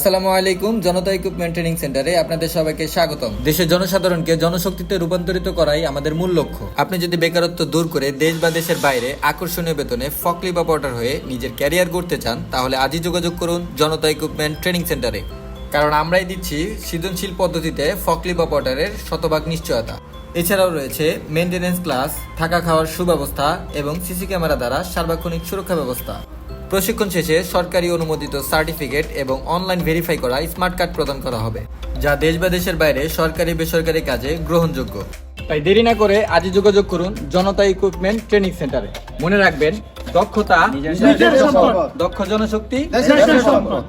আসসালামু আলাইকুম। জনতা equipment training সেন্টারে আপনাদের সবাইকে স্বাগতম। দেশের জনসাধারণকে জনশক্তিতে রূপান্তরিত করাই আমাদের মূল লক্ষ্য। আপনি যদি বেকারত্ব দূর করে দেশ বা দেশের বাইরে আকর্ষণীয় বেতনে ফকলিফ অপারেটর হয়ে নিজের ক্যারিয়ার গড়তে চান, তাহলে আজই যোগাযোগ করুন জনতা ইকুইপমেন্ট ট্রেনিং সেন্টারে। কারণ আমরাই দিচ্ছি সৃজনশীল পদ্ধতিতে ফকলিফ অপারেটরের শতভাগ নিশ্চয়তা। এছাড়াও রয়েছে মেইনটেনেন্স ক্লাস, থাকা খাওয়ার সুব্যবস্থা এবং সিসি ক্যামেরা দ্বারা সার্বক্ষণিক সুরক্ষা ব্যবস্থা। প্রশিক্ষণ শেষে সরকারি অনুমোদিত সার্টিফিকেট এবং অনলাইন ভেরিফাই করা স্মার্ট কার্ড প্রদান করা হবে, যা দেশ বা দেশের বাইরে সরকারি বেসরকারি কাজে গ্রহণযোগ্য। তাই দেরি না করে আজই যোগাযোগ করুন জনতা ইকুইপমেন্ট ট্রেনিং সেন্টারে। মনে রাখবেন, দক্ষতা, দক্ষ জনশক্তি, দেশের সম্পদ।